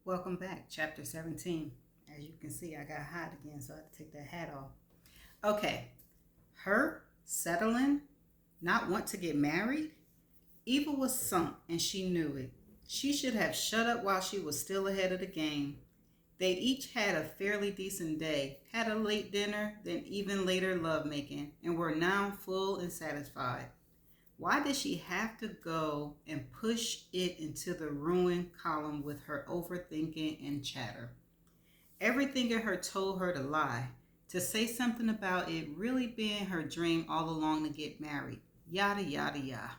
Welcome back, chapter 17. As you can see, I got hot again, so I had to take that hat off. Okay, her settling, not want to get married? Eva was sunk and she knew it. She should have shut up while she was still ahead of the game. They each had a fairly decent day, had a late dinner, then even later lovemaking, and were now full and satisfied. Why did she have to go and push it into the ruin column with her overthinking and chatter? Everything in her told her to lie, to say something about it really being her dream all along to get married. Yada, yada, yada.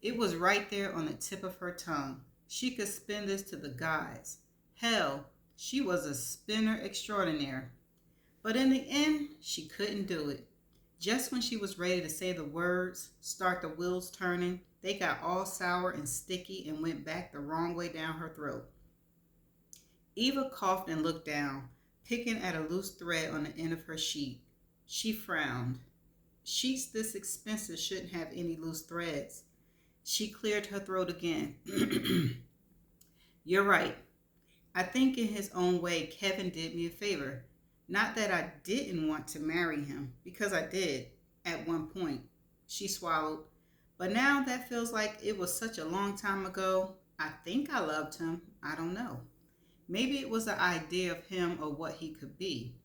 It was right there on the tip of her tongue. She could spin this to the gods. Hell, she was a spinner extraordinaire. But in the end, she couldn't do it. Just when she was ready to say the words, start the wheels turning, they got all sour and sticky and went back the wrong way down her throat. Eva coughed and looked down, picking at a loose thread on the end of her sheet. She frowned. Sheets this expensive shouldn't have any loose threads. She cleared her throat again. You're right. I think in his own way, Kevin did me a favor. Not that I didn't want to marry him, because I did at one point. She swallowed. But now that feels like it was such a long time ago. I think I loved him. I don't know. Maybe it was the idea of him or what he could be.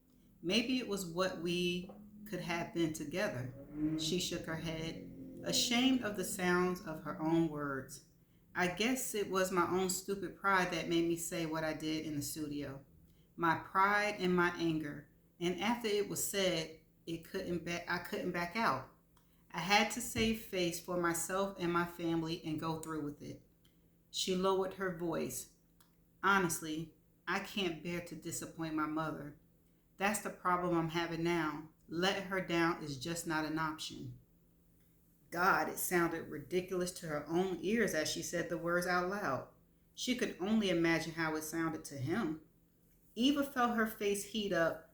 Maybe it was what we could have been together. She shook her head, ashamed of the sounds of her own words. I guess it was my own stupid pride that made me say what I did in the studio. My pride and my anger. And after it was said, I couldn't back out. I had to save face for myself and my family and go through with it. She lowered her voice. Honestly, I can't bear to disappoint my mother. That's the problem I'm having now. Letting her down is just not an option. God, it sounded ridiculous to her own ears as she said the words out loud. She could only imagine how it sounded to him. Eva felt her face heat up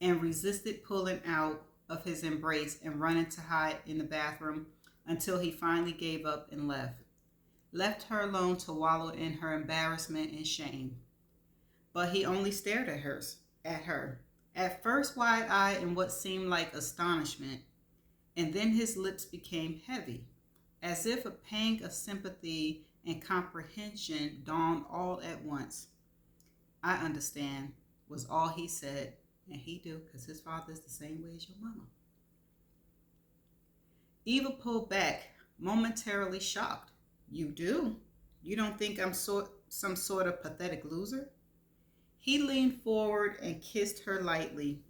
and resisted pulling out of his embrace and running to hide in the bathroom until he finally gave up and left her alone to wallow in her embarrassment and shame. But he only stared at her, at first wide-eyed in what seemed like astonishment, and then his lips became heavy, as if a pang of sympathy and comprehension dawned all at once. I understand, was all he said, and he do, because his father is the same way as your mama. Eva pulled back, momentarily shocked. You do? You don't think I'm some sort of pathetic loser? He leaned forward and kissed her lightly.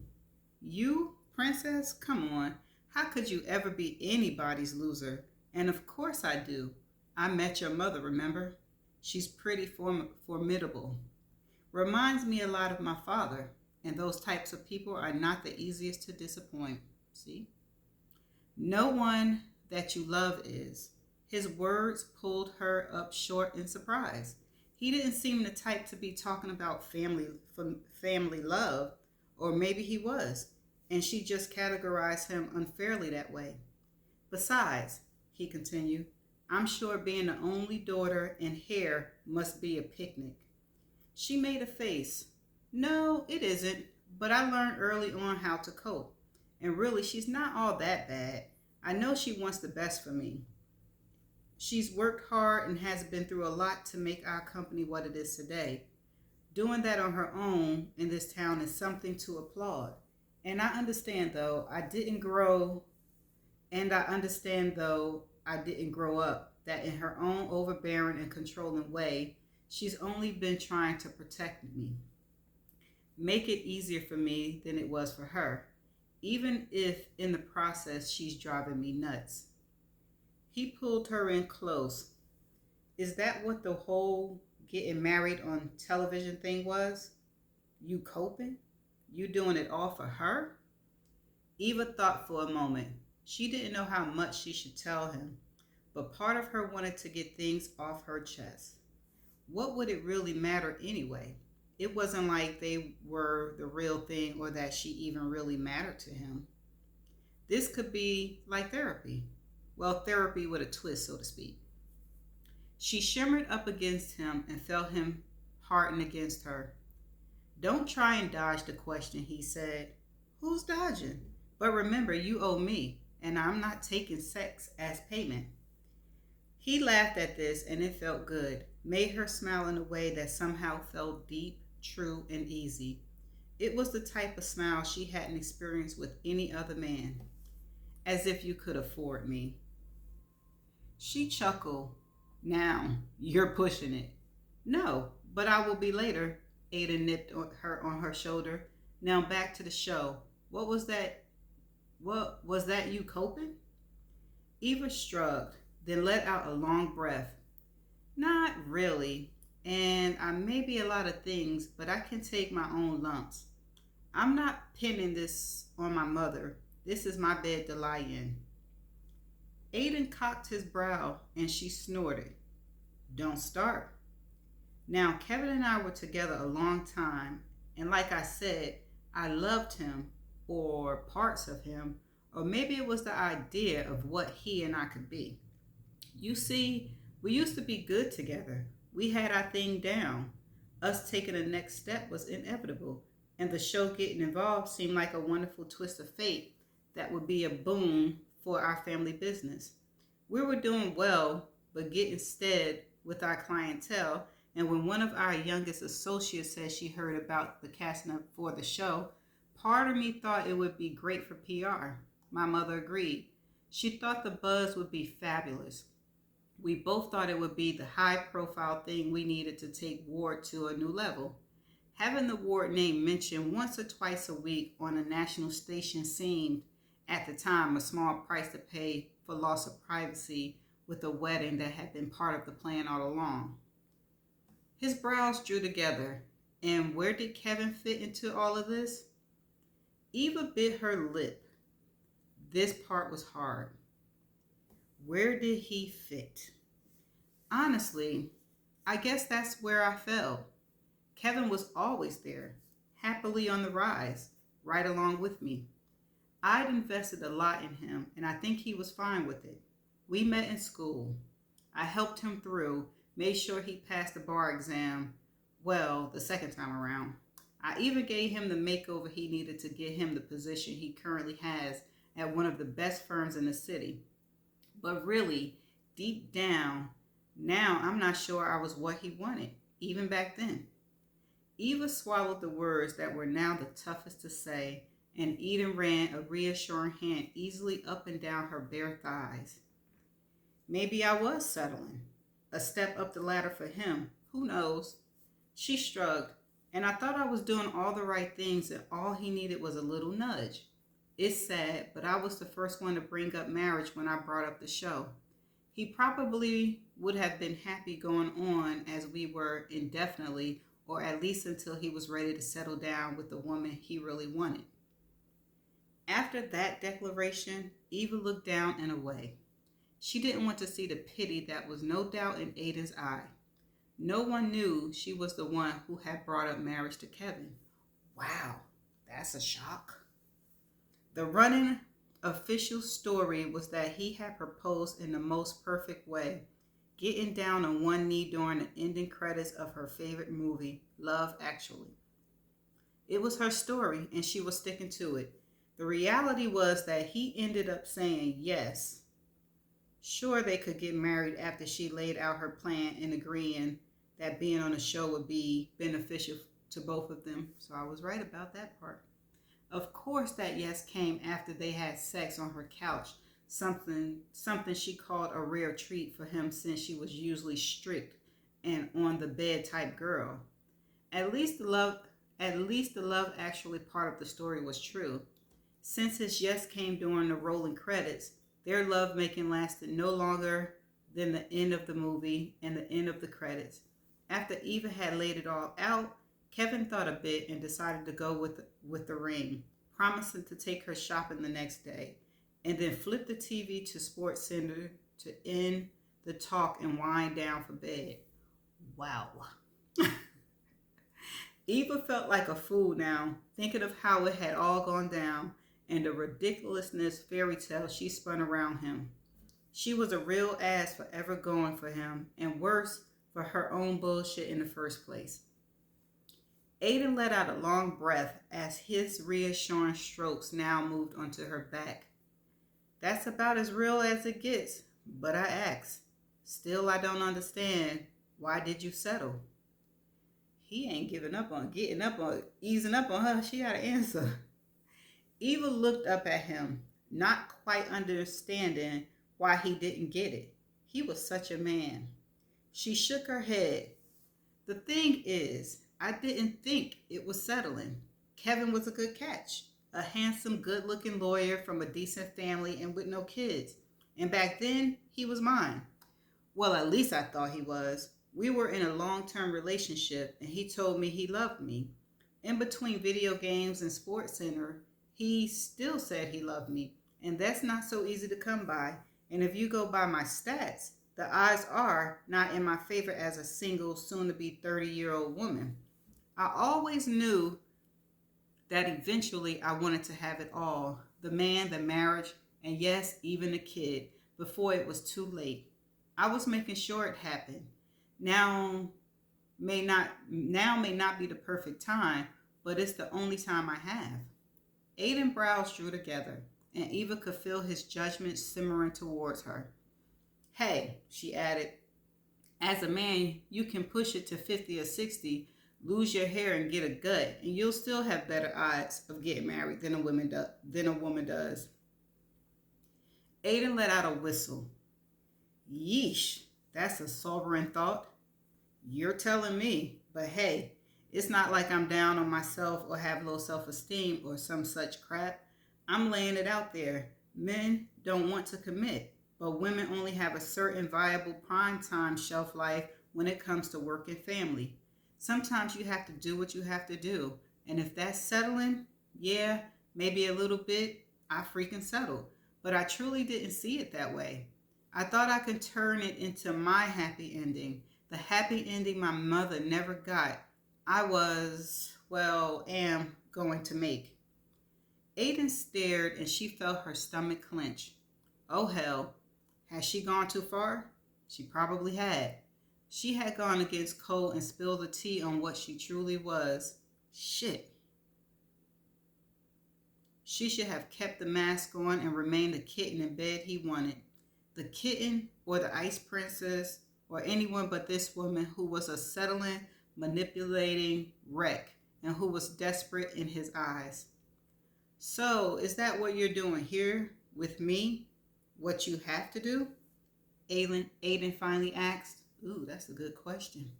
You, princess? Come on. How could you ever be anybody's loser? And of course I do. I met your mother, remember? She's pretty formidable. Reminds me a lot of my father, and those types of people are not the easiest to disappoint. See? No one that you love is. His words pulled her up short in surprise. He didn't seem the type to be talking about family love, or maybe he was, and she just categorized him unfairly that way. Besides, he continued, I'm sure being the only daughter and heir must be a picnic. She made a face. No, it isn't, but I learned early on how to cope. And really, she's not all that bad. I know she wants the best for me. She's worked hard and has been through a lot to make our company what it is today. Doing that on her own in this town is something to applaud. And I understand, though, I didn't grow up, that in her own overbearing and controlling way, she's only been trying to protect me, make it easier for me than it was for her, even if in the process she's driving me nuts. He pulled her in close. Is that what the whole getting married on television thing was? You coping? You doing it all for her? Eva thought for a moment. She didn't know how much she should tell him, but part of her wanted to get things off her chest. What would it really matter anyway? It wasn't like they were the real thing or that she even really mattered to him. This could be like therapy. Well, therapy with a twist, so to speak. She shimmered up against him and felt him hardened against her. Don't try and dodge the question, he said. Who's dodging? But remember, you owe me, and I'm not taking sex as payment. He laughed at this, and it felt good, made her smile in a way that somehow felt deep, true, and easy. It was the type of smile she hadn't experienced with any other man. As if you could afford me. She chuckled. Now, you're pushing it. No, but I will be later. Ada nipped her on her shoulder. Now back to the show. What was that? What was that you coping? Eva shrugged, then let out a long breath. Not really. And I may be a lot of things, but I can take my own lumps. I'm not pinning this on my mother. This is my bed to lie in. Aiden cocked his brow and she snorted. Don't start. Now, Kevin and I were together a long time, and like I said, I loved him, or parts of him, or maybe it was the idea of what he and I could be. You see, we used to be good together. We had our thing down. Us taking the next step was inevitable, and the show getting involved seemed like a wonderful twist of fate that would be a boon for our family business. We were doing well, but getting stead with our clientele, and when one of our youngest associates said she heard about the casting for the show, part of me thought it would be great for PR. My mother agreed. She thought the buzz would be fabulous. We both thought it would be the high-profile thing we needed to take Ward to a new level. Having the Ward name mentioned once or twice a week on a national station seemed, at the time, a small price to pay for loss of privacy with a wedding that had been part of the plan all along. His brows drew together, and where did Kevin fit into all of this? Eva bit her lip. This part was hard. Where did he fit? Honestly, I guess that's where I fell. Kevin was always there, happily on the rise, right along with me. I'd invested a lot in him, and I think he was fine with it. We met in school. I helped him through, made sure he passed the bar exam, well, the second time around. I even gave him the makeover he needed to get him the position he currently has at one of the best firms in the city. But really, deep down, now I'm not sure I was what he wanted, even back then. Eva swallowed the words that were now the toughest to say, and Eden ran a reassuring hand easily up and down her bare thighs. Maybe I was settling. A step up the ladder for him. Who knows? She shrugged, and I thought I was doing all the right things and all he needed was a little nudge. It's sad, but I was the first one to bring up marriage when I brought up the show. He probably would have been happy going on as we were indefinitely, or at least until he was ready to settle down with the woman he really wanted. After that declaration, Eva looked down and away. She didn't want to see the pity that was no doubt in Aiden's eye. No one knew she was the one who had brought up marriage to Kevin. Wow, that's a shock. The running official story was that he had proposed in the most perfect way, getting down on one knee during the ending credits of her favorite movie, Love Actually. It was her story, and she was sticking to it. The reality was that he ended up saying yes. Sure, they could get married after she laid out her plan and agreeing that being on the show would be beneficial to both of them. So I was right about that part. Of course, that yes came after they had sex on her couch, something she called a rare treat for him since she was usually strict and on the bed type girl. At least the love actually part of the story was true. Since his yes came during the rolling credits, their lovemaking lasted no longer than the end of the movie and the end of the credits. After Eva had laid it all out, Kevin thought a bit and decided to go with the ring, promising to take her shopping the next day, and then flip the TV to Sports Center to end the talk and wind down for bed. Wow. Eva felt like a fool now, thinking of how it had all gone down and the ridiculousness fairy tale she spun around him. She was a real ass for ever going for him, and worse, for her own bullshit in the first place. Aiden let out a long breath as his reassuring strokes now moved onto her back. That's about as real as it gets, but I asked. Still, I don't understand. Why did you settle? He ain't giving up on easing up on her. She got to answer. Eva looked up at him, not quite understanding why he didn't get it. He was such a man. She shook her head. The thing is, I didn't think it was settling. Kevin was a good catch. A handsome, good-looking lawyer from a decent family and with no kids. And back then, he was mine. Well, at least I thought he was. We were in a long-term relationship, and he told me he loved me. In between video games and Sports Center, he still said he loved me, and that's not so easy to come by. And if you go by my stats, the odds are not in my favor as a single, soon-to-be 30-year-old woman. I always knew that eventually I wanted to have it all. The man, the marriage, and yes, even a kid, before it was too late. I was making sure it happened. Now may not be the perfect time, but it's the only time I have. Aiden's brows drew together, and Eva could feel his judgment simmering towards her. Hey, she added, as a man, you can push it to 50 or 60, lose your hair and get a gut, and you'll still have better odds of getting married than a woman does. Aiden let out a whistle. Yeesh, that's a sobering thought. You're telling me, but hey, it's not like I'm down on myself or have low self-esteem or some such crap. I'm laying it out there. Men don't want to commit, but women only have a certain viable prime time shelf life when it comes to work and family. Sometimes you have to do what you have to do. And if that's settling, yeah, maybe a little bit, I freaking settled. But I truly didn't see it that way. I thought I could turn it into my happy ending. The happy ending my mother never got. Am going to make. Aiden stared and she felt her stomach clench. Oh hell, had she gone too far? She probably had. She had gone against Cole and spilled the tea on what she truly was. Shit. She should have kept the mask on and remained the kitten in bed he wanted. The kitten or the ice princess or anyone but this woman who was a settling, manipulating wreck and who was desperate in his eyes. So, is that what you're doing here with me? What you have to do? Aiden finally asked. Ooh, that's a good question.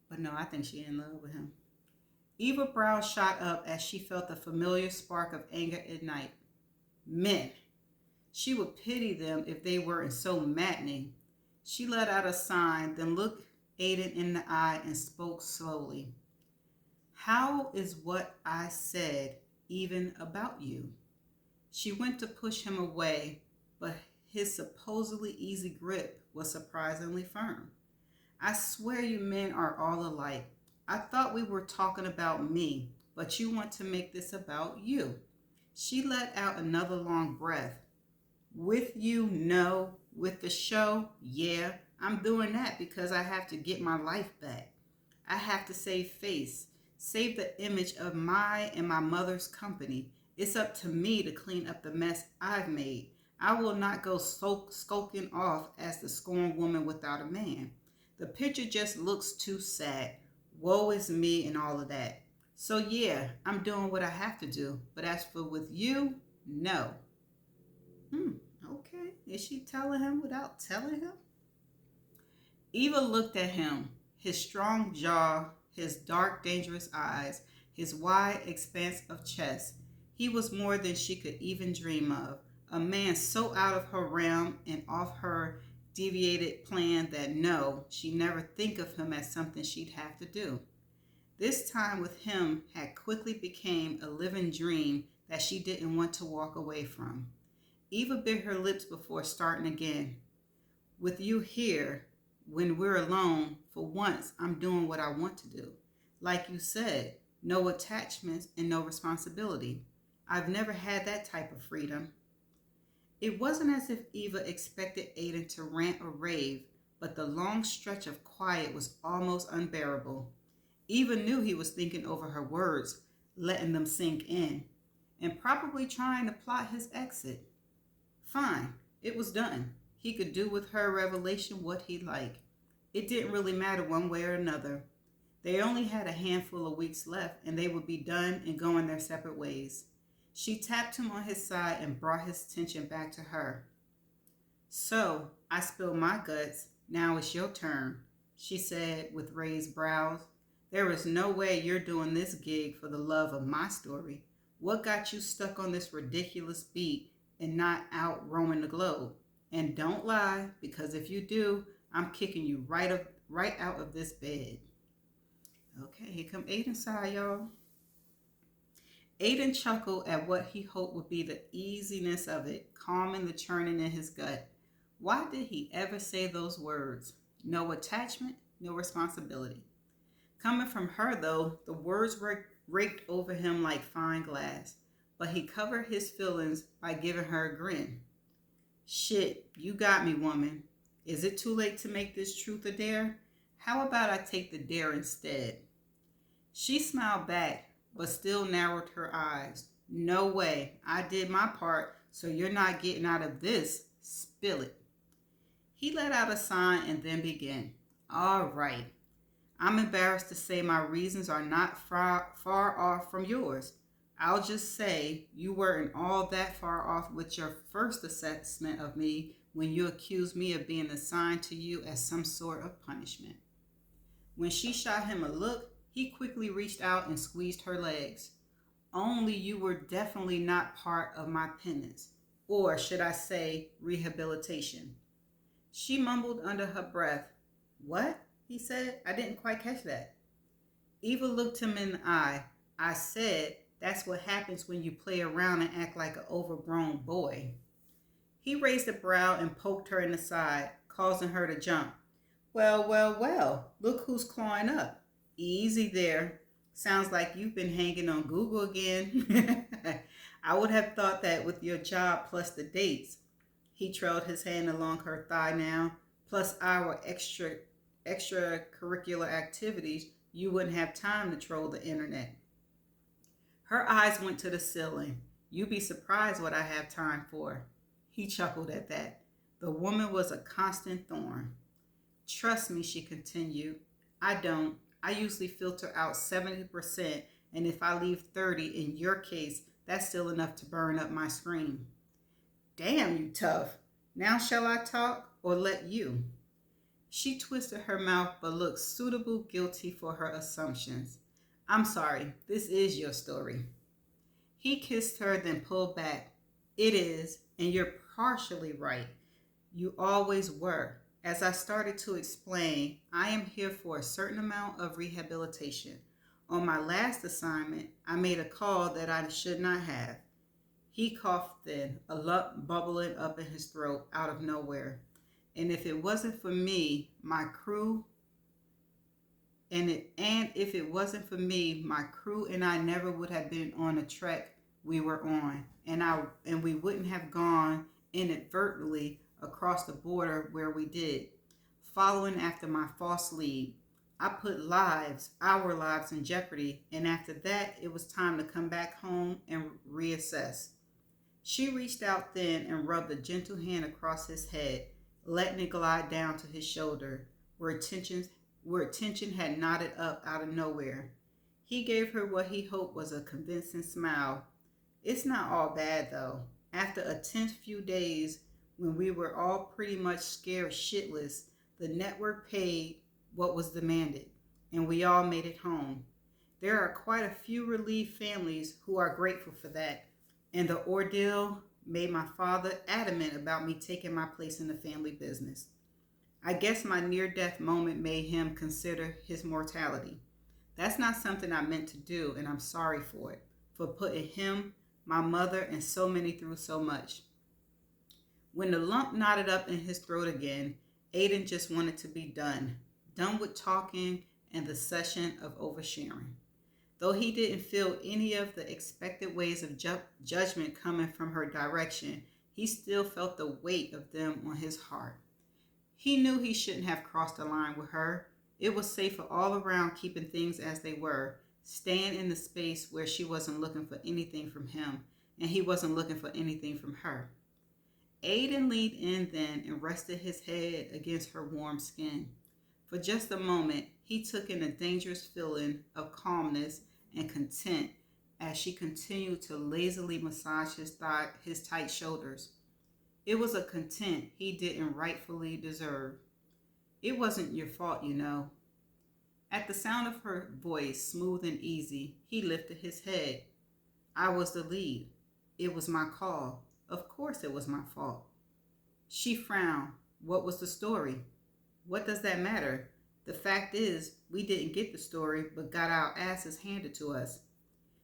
But no, I think she's in love with him. Eva's brow shot up as she felt the familiar spark of anger ignite. Men. She would pity them if they weren't so maddening. She let out a sigh, then looked Aiden in the eye and spoke slowly. How is what I said even about you? She went to push him away, but his supposedly easy grip was surprisingly firm. I swear you men are all alike. I thought we were talking about me, but you want to make this about you. She let out another long breath. With you, no. With the show, yeah. I'm doing that because I have to get my life back. I have to save face, save the image of my and my mother's company. It's up to me to clean up the mess I've made. I will not go skulking off as the scorned woman without a man. The picture just looks too sad. Woe is me and all of that. So yeah, I'm doing what I have to do. But as for with you, no. Okay. Is she telling him without telling him? Eva looked at him, his strong jaw, his dark, dangerous eyes, his wide expanse of chest. He was more than she could even dream of. A man so out of her realm and off her deviated plan that no, she'd never think of him as something she'd have to do. This time with him had quickly become a living dream that she didn't want to walk away from. Eva bit her lips before starting again. With you here, when we're alone, for once, I'm doing what I want to do. Like you said, no attachments and no responsibility. I've never had that type of freedom. It wasn't as if Eva expected Aiden to rant or rave, but the long stretch of quiet was almost unbearable. Eva knew he was thinking over her words, letting them sink in, and probably trying to plot his exit. Fine, it was done. He could do with her revelation what he liked. It didn't really matter one way or another. They only had a handful of weeks left, and they would be done and going their separate ways. She tapped him on his side and brought his attention back to her. So, I spilled my guts. Now it's your turn, she said with raised brows. There is no way you're doing this gig for the love of my story. What got you stuck on this ridiculous beat and not out roaming the globe? And don't lie, because if you do, I'm kicking you right out of this bed. Okay, here come Aiden's side, y'all. Aiden chuckled at what he hoped would be the easiness of it, calming the churning in his gut. Why did he ever say those words? No attachment, no responsibility. Coming from her, though, the words raked over him like fine glass, but he covered his feelings by giving her a grin. Shit, you got me, woman. Is it too late to make this truth a dare? How about I take the dare instead? She smiled back, but still narrowed her eyes. No way. I did my part, so you're not getting out of this. Spill it. He let out a sigh and then began. All right. I'm embarrassed to say my reasons are not far off from yours. I'll just say you weren't all that far off with your first assessment of me when you accused me of being assigned to you as some sort of punishment. When she shot him a look, he quickly reached out and squeezed her legs. Only you were definitely not part of my penance, or should I say rehabilitation. She mumbled under her breath. What? He said. I didn't quite catch that. Eva looked him in the eye. I said, that's what happens when you play around and act like an overgrown boy. He raised a brow and poked her in the side, causing her to jump. Well, look who's clawing up. Easy there. Sounds like you've been hanging on Google again. I would have thought that with your job plus the dates. He trailed his hand along her thigh now, plus our extracurricular activities, you wouldn't have time to troll the internet. Her eyes went to the ceiling. You'd be surprised what I have time for. He chuckled at that. The woman was a constant thorn. Trust me, she continued. I don't. I usually filter out 70%, and if I leave 30, in your case, that's still enough to burn up my screen. Damn, you tough. Now shall I talk or let you? She twisted her mouth but looked suitable guilty for her assumptions. I'm sorry, this is your story. He kissed her, then pulled back. It is, and you're partially right. You always were. As I started to explain, I am here for a certain amount of rehabilitation. On my last assignment, I made a call that I should not have. He coughed then, a lump bubbling up in his throat out of nowhere. And if it wasn't for me, my crew, and if it wasn't for me, my crew and I never would have been on a trek we were on, and we wouldn't have gone inadvertently across the border where we did, following after my false lead. I put our lives in jeopardy, and after that, it was time to come back home and reassess. She reached out then and rubbed a gentle hand across his head, letting it glide down to his shoulder, where tension had knotted up out of nowhere. He gave her what he hoped was a convincing smile. It's not all bad, though. After a tense few days, when we were all pretty much scared shitless, the network paid what was demanded, and we all made it home. There are quite a few relieved families who are grateful for that, and the ordeal made my father adamant about me taking my place in the family business. I guess my near-death moment made him consider his mortality. That's not something I meant to do, and I'm sorry for it, for putting him, my mother, and so many through so much. When the lump knotted up in his throat again, Aiden just wanted to be done with talking and the session of oversharing. Though he didn't feel any of the expected waves of judgment coming from her direction, he still felt the weight of them on his heart. He knew he shouldn't have crossed the line with her. It was safer all around, keeping things as they were, staying in the space where she wasn't looking for anything from him and he wasn't looking for anything from her. Aiden leaned in then and rested his head against her warm skin. For just a moment, he took in a dangerous feeling of calmness and content as she continued to lazily massage his tight shoulders. It was a content he didn't rightfully deserve. It wasn't your fault, you know. At the sound of her voice, smooth and easy, he lifted his head. I was the lead. It was my call. Of course it was my fault. She frowned. What was the story? What does that matter? The fact is, we didn't get the story, but got our asses handed to us.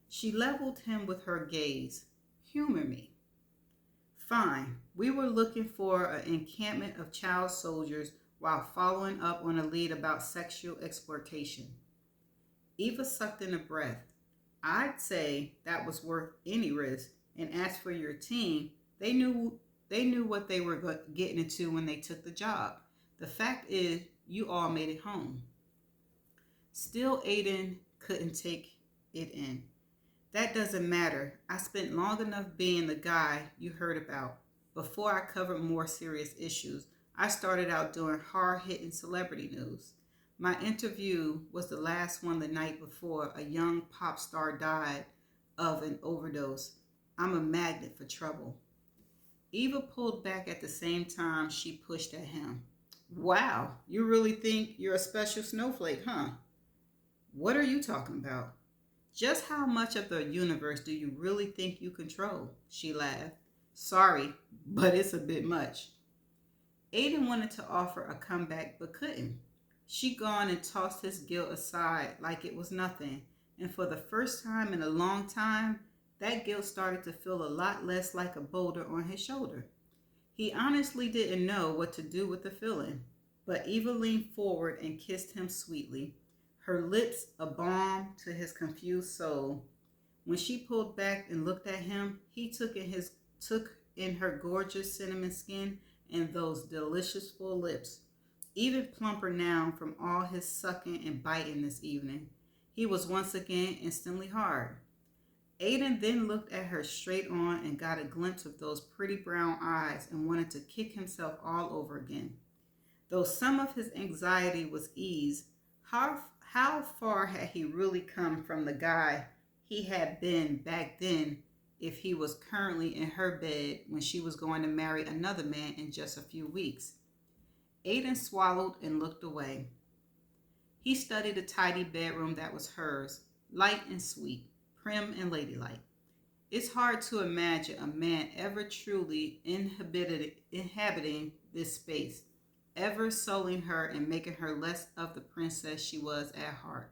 She leveled him with her gaze. Humor me. Fine. We were looking for an encampment of child soldiers while following up on a lead about sexual exploitation. Eva sucked in a breath. I'd say that was worth any risk. And as for your team, they knew what they were getting into when they took the job. The fact is, you all made it home. Still, Aiden couldn't take it in. That doesn't matter. I spent long enough being the guy you heard about. Before I covered more serious issues, I started out doing hard-hitting celebrity news. My interview was the last one the night before a young pop star died of an overdose. I'm a magnet for trouble. Eva pulled back at the same time she pushed at him. Wow, you really think you're a special snowflake, huh? What are you talking about? Just how much of the universe do you really think you control? She laughed. Sorry, but it's a bit much. Aiden wanted to offer a comeback but couldn't. She gone and tossed his guilt aside like it was nothing, and for the first time in a long time, that guilt started to feel a lot less like a boulder on his shoulder. He honestly didn't know what to do with the feeling, but Eva leaned forward and kissed him sweetly, her lips a balm to his confused soul. When she pulled back and looked at him, he took in her gorgeous cinnamon skin and those delicious full lips, even plumper now from all his sucking and biting this evening. He was once again instantly hard. Aiden then looked at her straight on and got a glimpse of those pretty brown eyes and wanted to kick himself all over again. Though some of his anxiety was eased, how far had he really come from the guy he had been back then if he was currently in her bed when she was going to marry another man in just a few weeks? Aiden swallowed and looked away. He studied the tidy bedroom that was hers, light and sweet, prim and ladylike. It's hard to imagine a man ever truly inhabiting this space, ever sullying her and making her less of the princess she was at heart.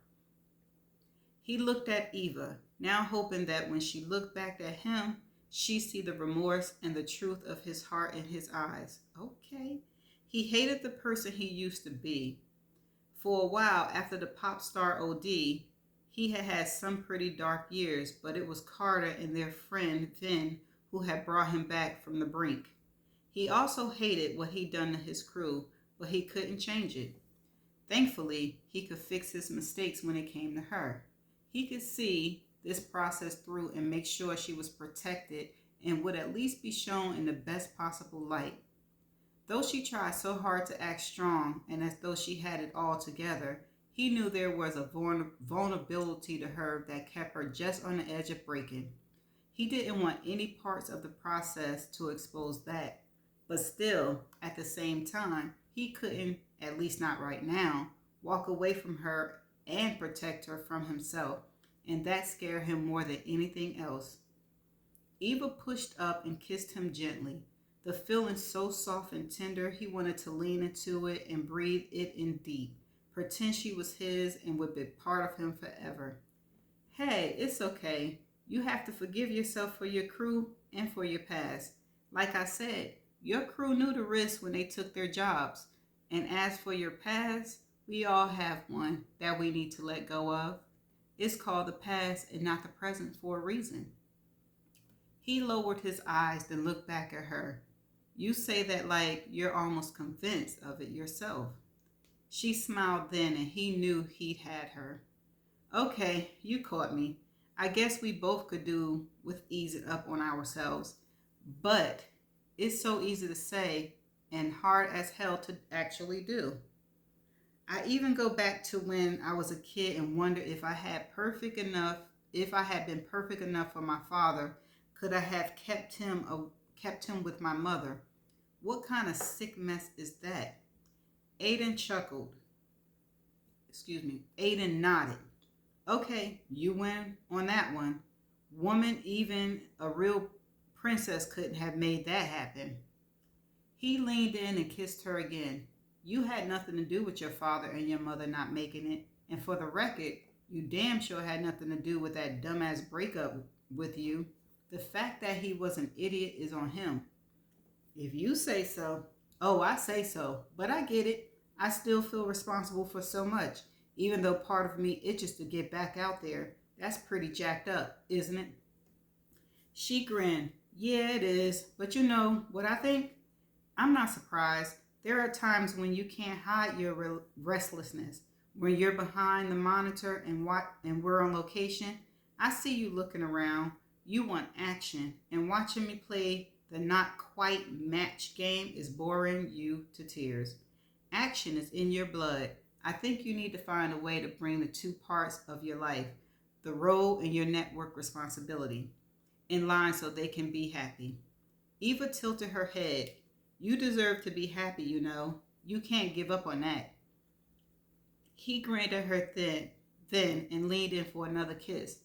He looked at Eva, now hoping that when she looked back at him, she'd see the remorse and the truth of his heart in his eyes. Okay. He hated the person he used to be. For a while after the pop star OD, he had had some pretty dark years, but it was Carter and their friend Vin who had brought him back from the brink. He also hated what he'd done to his crew, but he couldn't change it. Thankfully, he could fix his mistakes when it came to her. He could see this process through and make sure she was protected and would at least be shown in the best possible light. Though she tried so hard to act strong and as though she had it all together, he knew there was a vulnerability to her that kept her just on the edge of breaking. He didn't want any parts of the process to expose that. But still, at the same time, he couldn't, at least not right now, walk away from her and protect her from himself, and that scared him more than anything else. Eva pushed up and kissed him gently, the feeling so soft and tender he wanted to lean into it and breathe it in deep, pretend she was his and would be part of him forever. Hey, it's okay. You have to forgive yourself for your crew and for your past. Like I said, your crew knew the risk when they took their jobs. And as for your past, we all have one that we need to let go of. It's called the past and not the present for a reason. He lowered his eyes, then looked back at her. You say that like you're almost convinced of it yourself. She smiled then, and he knew he'd had her. Okay, you caught me. I guess we both could do with easing up on ourselves. But it's so easy to say and hard as hell to actually do. I even go back to when I was a kid and wonder if I had been perfect enough for my father, could I have kept him with my mother? What kind of sick mess is that? Aiden chuckled. Excuse me. Aiden nodded. Okay, you win on that one. Woman, even a real princess couldn't have made that happen. He leaned in and kissed her again. You had nothing to do with your father and your mother not making it. And for the record, you damn sure had nothing to do with that dumbass breakup with you. The fact that he was an idiot is on him. If you say so. Oh, I say so. But I get it. I still feel responsible for so much, even though part of me itches to get back out there. That's pretty jacked up, isn't it? She grinned. Yeah, it is. But you know what I think? I'm not surprised. There are times when you can't hide your restlessness. When you're behind the monitor and we're on location, I see you looking around. You want action, and watching me play the not quite match game is boring you to tears. Action is in your blood. I think you need to find a way to bring the two parts of your life, the role and your network responsibility, in line so they can be happy. Eva tilted her head. You deserve to be happy, you know. You can't give up on that. He grinned at her then and leaned in for another kiss.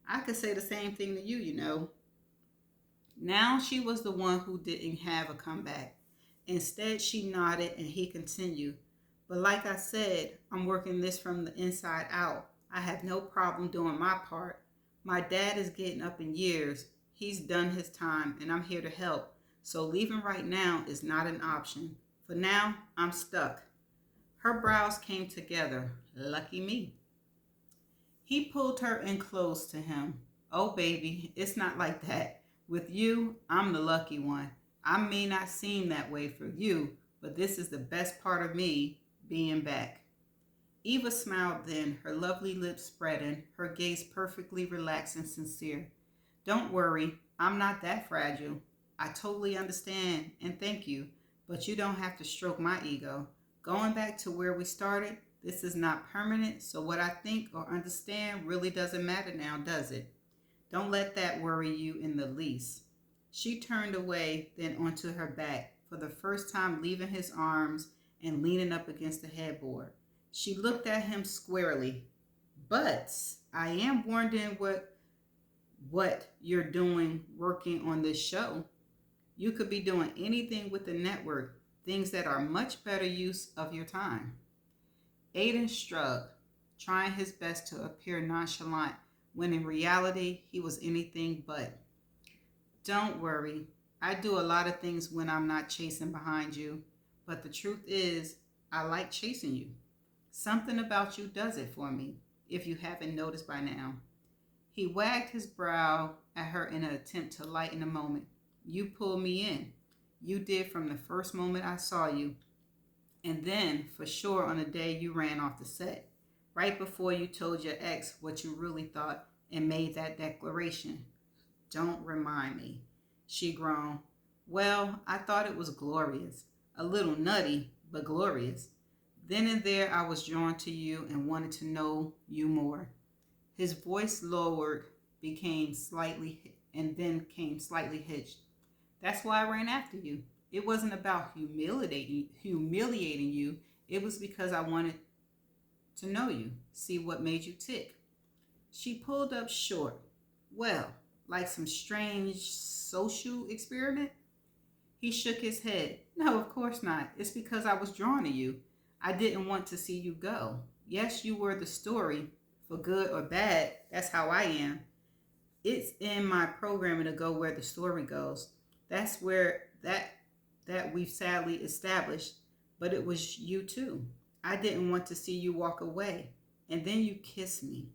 I could say the same thing to you, you know. Now she was the one who didn't have a comeback. Instead, she nodded and he continued. But like I said, I'm working this from the inside out. I have no problem doing my part. My dad is getting up in years. He's done his time and I'm here to help. So leaving right now is not an option. For now, I'm stuck. Her brows came together. Lucky me. He pulled her in close to him. Oh, baby, it's not like that. With you, I'm the lucky one. I may not seem that way for you, but this is the best part of me being back. Eva smiled then, her lovely lips spreading, her gaze perfectly relaxed and sincere. Don't worry, I'm not that fragile. I totally understand and thank you, but you don't have to stroke my ego. Going back to where we started, this is not permanent, so what I think or understand really doesn't matter now, does it? Don't let that worry you in the least. She turned away, then onto her back, for the first time leaving his arms and leaning up against the headboard. She looked at him squarely. But I am wondering what you're doing working on this show. You could be doing anything with the network, things that are much better use of your time. Aiden shrugged, trying his best to appear nonchalant when in reality he was anything but. Don't worry, I do a lot of things when I'm not chasing behind you, but the truth is, I like chasing you. Something about you does it for me, if you haven't noticed by now. He wagged his brow at her in an attempt to lighten the moment. You pulled me in. You did from the first moment I saw you. And then, for sure, on the day you ran off the set, right before you told your ex what you really thought and made that declaration. Don't remind me. She groaned. Well, I thought it was glorious. A little nutty, but glorious. Then and there I was drawn to you and wanted to know you more. His voice lowered, came slightly hitched. That's why I ran after you. It wasn't about humiliating you. It was because I wanted to know you, see what made you tick. She pulled up short. Well, like some strange social experiment? He shook his head. No, of course not. It's because I was drawn to you. I didn't want to see you go. Yes, you were the story, for good or bad. That's how I am. It's in my programming to go where the story goes. That's where that we've sadly established, but it was you too. I didn't want to see you walk away. And then you kissed me.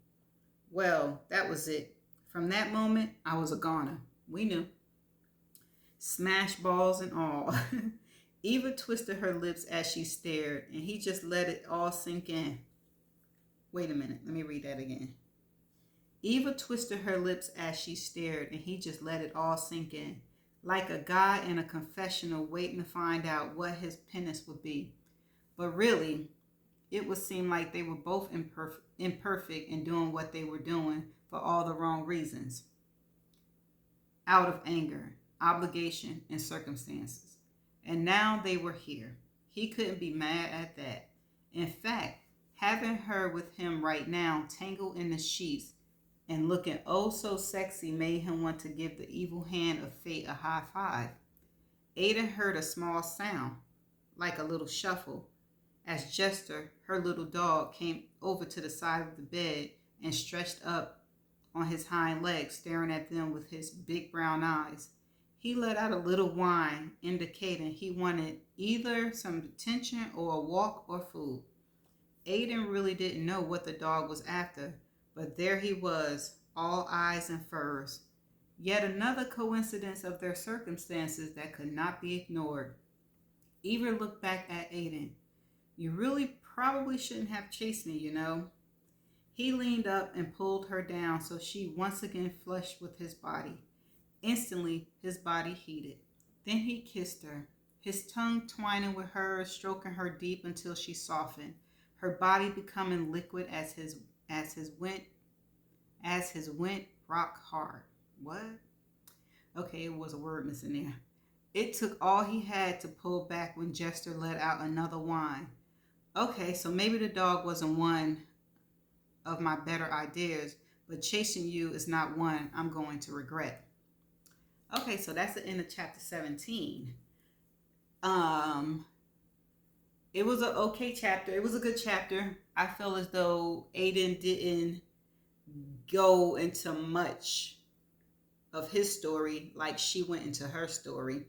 Well, that was it. From that moment, I was a goner. We knew. Smash balls and all. Eva twisted her lips as she stared, and he just let it all sink in. Wait a minute, let me read that again. Eva twisted her lips as she stared, and he just let it all sink in, like a guy in a confessional waiting to find out what his penance would be. But really, it would seem like they were both imperfect in doing what they were doing for all the wrong reasons, out of anger, obligation, and circumstances. And now they were here. He couldn't be mad at that. In fact, having her with him right now, tangled in the sheets and looking oh so sexy, made him want to give the evil hand of fate a high five. Aiden heard a small sound, like a little shuffle, as Jester, her little dog, came over to the side of the bed and stretched up on his hind legs, staring at them with his big brown eyes. He let out a little whine, indicating he wanted either some attention or a walk or food. Aiden really didn't know what the dog was after, but there he was, all eyes and furs. Yet another coincidence of their circumstances that could not be ignored. Eva looked back at Aiden. You really probably shouldn't have chased me, you know. He leaned up and pulled her down so she once again flushed with his body. Instantly, his body heated. Then he kissed her, his tongue twining with hers, stroking her deep until she softened, her body becoming liquid as his went rock hard. What? Okay, it was a word missing there. It took all he had to pull back when Jester let out another whine. Okay, so maybe the dog wasn't one of my better ideas, but chasing you is not one I'm going to regret. Okay, so that's the end of chapter 17. It was an okay chapter. It was a good chapter. I feel as though Aiden didn't go into much of his story like she went into her story.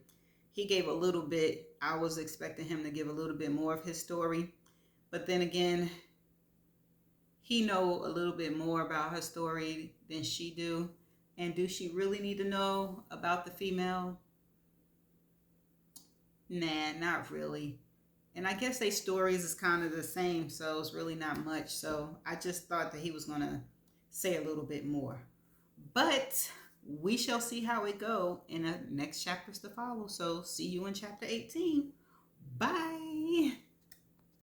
He gave a little bit. I was expecting him to give a little bit more of his story. But then again, he know a little bit more about her story than she do. And do she really need to know about the female? Nah, not really. And I guess their stories is kind of the same, so it's really not much. So I just thought that he was going to say a little bit more. But we shall see how it go in the next chapters to follow. So see you in chapter 18. Bye.